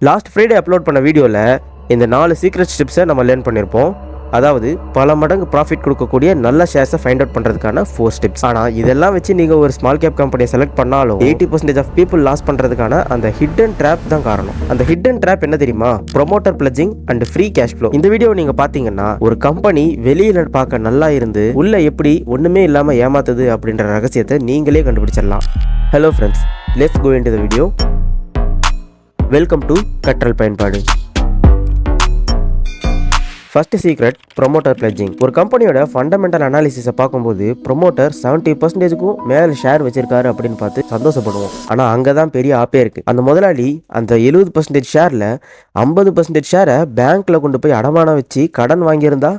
Last Friday upload பண்ண வீடியோவில் இந்த 4 சீக்ரெட் ஸ்டெப்ஸை நம்ம லேர்ன் பண்ணியிருப்போம். அதாவது பல மடங்கு ப்ராஃபிட் கொடுக்கக்கூடிய நல்ல ஷேர்ஸை ஃபைண்ட் அவுட் பண்ணுறதுக்கான 4 ஸ்டெப்ஸ். ஆனால் இதெல்லாம் வச்சு நீங்கள் ஒரு ஸ்மால் கேப் கம்பெனியை செலக்ட் பண்ணாலும் 80% ஆஃப் பீப்புள் லாஸ் பண்ணுறதுக்கான அந்த ஹிடன் ட்ராப் தான் காரணம். அந்த ஹிடன் ட்ராப் என்ன தெரியுமா? Promoter pledging and free cash flow. இந்த வீடியோ நீங்கள் பார்த்தீங்கன்னா ஒரு கம்பெனி வெளியில் பார்க்க நல்லா இருந்து உள்ள எப்படி ஒன்றுமே இல்லாமல் ஏமாத்துது அப்படின்ற ரகசியத்தை நீங்களே கண்டுபிடிச்சிடலாம். Hello friends, let's go into the video. Welcome to கற்றல் பயன்பாடு. First secret, promoter pledging. ஒரு கம்பெனியோட ஃபண்டமெண்டல் அனாலிசிஸை பார்க்கும்போது ப்ரொமோட்டர் 70%க்கும் மேலே ஷேர் வச்சிருக்காரு அப்படின்னு பார்த்து சந்தோஷப்படுவோம். ஆனால் அங்கே தான் பெரிய ஆப்பே இருக்கு. அந்த முதலாளி அந்த 70% ஷேரில் 50% ஷேரை பேங்க்ல கொண்டு போய் அடமானம் வச்சு கடன் வாங்கியிருந்தா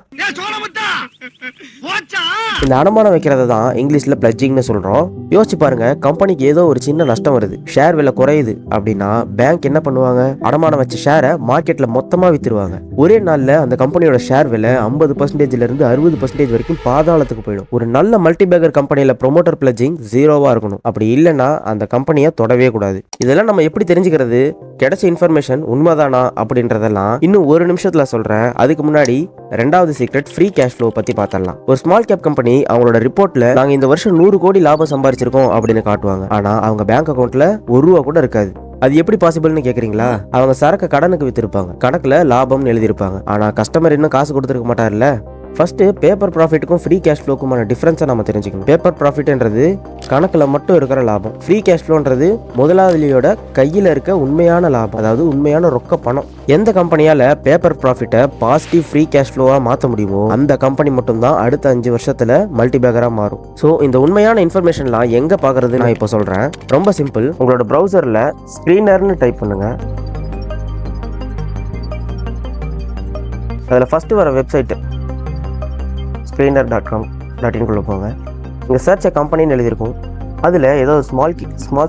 இந்த அடமானம் வைக்கிறத தான் இங்கிலீஷ்ல பிளட்ஜிங்னு சொல்றோம். யோசிச்சு பாருங்க, கம்பெனிக்கு ஏதோ ஒரு சின்ன நஷ்டம் வருது, ஷேர் விலை குறையுது அப்படின்னா பேங்க் என்ன பண்ணுவாங்க? அடமானம் வச்ச ஷேரை மார்க்கெட்ல மொத்தமா வித்துருவாங்க. ஒரே நாள்ல அந்த கம்பெனியோட ஷேர் விலை 50%ல இருந்து 60% வரைக்கும் பாதாளத்துக்கு போயிடும். ஒரு நல்ல மல்டிபேக்கர் கம்பெனியில ப்ரொமோட்டர் பிளட்ஜிங் 0வா இருக்கணும். அப்படி இல்லைன்னா அந்த கம்பெனியை தொடவே கூடாது. இதெல்லாம் நம்ம எப்படி தெரிஞ்சுக்கிறது? கிடைச்ச இன்ஃபர்மேஷன் உண்மைதானா அப்படின்றதெல்லாம் இன்னும் ஒரு நிமிஷத்துல சொல்றேன். அதுக்கு முன்னாடி ரெண்டாவது சீக்ரெட், ஃப்ரீ கேஷ் ஃப்ளோ பத்தி பார்த்தலாம். ஒரு ஸ்மால் கேப் கம்பெனி அவங்களோட ரிப்போர்ட்ல நாங்க இந்த வருஷம் 100 கோடி லாபம் சம்பாதிச்சிருக்கோம் அப்படின்னு காட்டுவாங்க. ஆனா அவங்க பேங்க் அக்கௌண்ட்ல ₹1 கூட இருக்காது. அது எப்படி பாசிபிள்னு கேக்குறீங்களா? அவங்க சரக்கு கடனுக்கு வித்திருப்பாங்க, கணக்குல லாபம்னு எழுதியிருப்பாங்க. ஆனா கஸ்டமர் இன்னும் காசு கொடுத்துருக்க மாட்டார்ல. ஃபர்ஸ்ட் பேப்பர் ப்ராஃபிட்டுக்கும் ஃப்ரீ கேஷ் ஃப்ளோக்குமான டிஃபரன்ஸை நம்ம தெரிஞ்சுக்கணும். பேப்பர் ப்ராஃபிட்ன்றது கணக்கில் மட்டும் இருக்கிற லாபம். ஃப்ரீ கேஷ் ஃப்ளோன்றது முதலாளியோட கையில் இருக்க உண்மையான லாபம், அதாவது உண்மையான ரொக்க பணம். எந்த கம்பெனியால் பேப்பர் ப்ராஃபிட்டை பாசிட்டிவ் ஃப்ரீ கேஷ் ஃப்ளோவாக மாற்ற முடியுமோ அந்த கம்பெனி மட்டும்தான் அடுத்த 5 வருஷத்தில் மல்டிபேக்கராக மாறும். ஸோ இந்த உண்மையான இன்ஃபர்மேஷன்லாம் எங்கே பார்க்குறது நான் இப்போ சொல்கிறேன். ரொம்ப சிம்பிள். உங்களோட ப்ரௌசரில் ஸ்க்ரீனர்னு டைப் பண்ணுங்க. அதில் ஃபஸ்ட்டு வர வெப்சைட்டு screener.com.in போங்க. இங்கே சர்ச் கம்பெனின்னு எழுதியிருக்கும். அதில் ஏதோ ஸ்மால்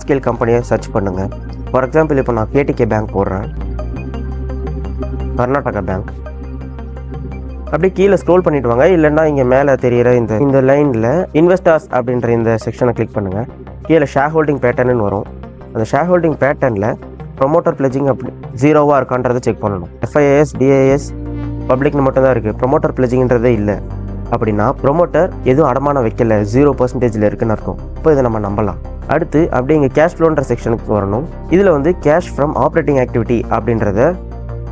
ஸ்கேல் கம்பெனியை சர்ச் பண்ணுங்கள். ஃபார் எக்ஸாம்பிள் இப்போ நான் கேடிகே பேங்க் போடுறேன், கர்நாடகா பேங்க். அப்படியே கீழே ஸ்க்ரோல் பண்ணிட்டு வாங்க. இல்லைன்னா இங்கே மேலே தெரிகிற இந்த லைனில் இன்வெஸ்டர்ஸ் அப்படின்ற இந்த செக்ஷனை கிளிக் பண்ணுங்கள். கீழே ஷேர் ஹோல்டிங் பேட்டர்னு வரும். அந்த ஷேர் ஹோல்டிங் பேட்டர்னில் ப்ரொமோட்டர் பிளட்ஜிங் அப்படி 0வா இருக்கான்றதை செக் பண்ணணும். FIAS DIS பப்ளிக்னு மட்டும்தான் இருக்குது, ப்ரொமோட்டர் பிளட்ஜிங்ன்றதே இல்லை. அப்படின்னா ப்ரொமோட்டர் எதுவும் அடமானம் வைக்கல, 0%ல இருக்குன்னு அர்த்தம். இப்போ இதை நம்ம நம்பலாம். அடுத்து அப்படியே இங்கே கேஷ் ஃப்ளோன்ற செக்ஷனுக்கு வரணும். இதில் கேஷ் ஃப்ரம் ஆப்ரேட்டிங் ஆக்டிவிட்டி அப்படின்றத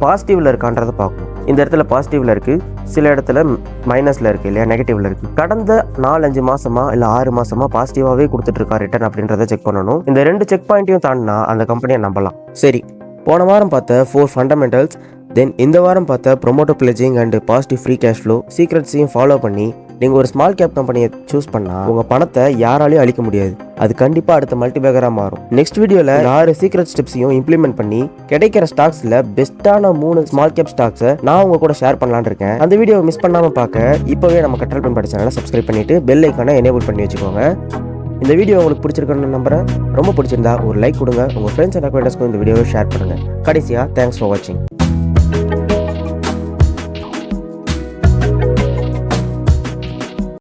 பாசிட்டிவ்ல இருக்கான்றதை பார்க்கணும். இந்த இடத்துல பாசிட்டிவ்ல இருக்கு, சில இடத்துல மைனஸ்ல இருக்கு இல்லையா, நெகட்டிவ்ல இருக்கு. கடந்த 4-5 மாசமா இல்லை 6 மாசமா பாசிட்டிவாவே கொடுத்துட்டு இருக்கா ரிட்டர்ன் அப்படின்றத செக் பண்ணணும். இந்த 2 செக் பாயிண்ட்டையும் தாண்டினா அந்த கம்பெனியை நம்பலாம். சரி, போன வாரம் பார்த்த 4 ஃபண்டமெண்டல்ஸ், தென் இந்த வாரம் பார்த்த promoter pledging and positive free cash flow சீக்ரெட்ஸையும் ஃபாலோ பண்ணி நீங்கள் ஒரு ஸ்மால் கேப் கம்பெனியை சூஸ் பண்ணால் உங்கள் பணத்தை யாராலையும் அழிக்க முடியாது. அது கண்டிப்பாக அடுத்த மல்டிபேக்கராக மாறும். நெக்ஸ்ட் வீடியோவில் 6 சீக்ரெட் ஸ்டெப்ஸையும் இம்ப்ளிமெண்ட் பண்ணி கிடைக்கிற ஸ்டாக்ஸில் பெஸ்ட்டான 3 ஸ்மால் கேப் ஸ்டாக்ஸை நான் உங்க கூட ஷேர் பண்ணலான்னு இருக்கேன். அந்த வீடியோவை மிஸ் பண்ணாமல் பார்க்க இப்போவே நம்ம கற்றல் பயன்பாடு சேனலை சப்ஸ்கிரைப் பண்ணிட்டு பெல் ஐக்கானை எனேபிள் பண்ணி வச்சுக்கோங்க. இந்த வீடியோ உங்களுக்கு பிடிச்சிருக்குன்னு நம்புறேன். ரொம்ப பிடிச்சிருந்தா ஒரு லைக் கொடுங்க. உங்கள் ஃப்ரெண்ட்ஸ் அண்ட் அக்வைண்டர்ஸ்க்கும் இந்த வீடியோவை ஷேர் பண்ணுங்கள். கடைசியாக தேங்க்ஸ் ஃபார் வாட்சிங்.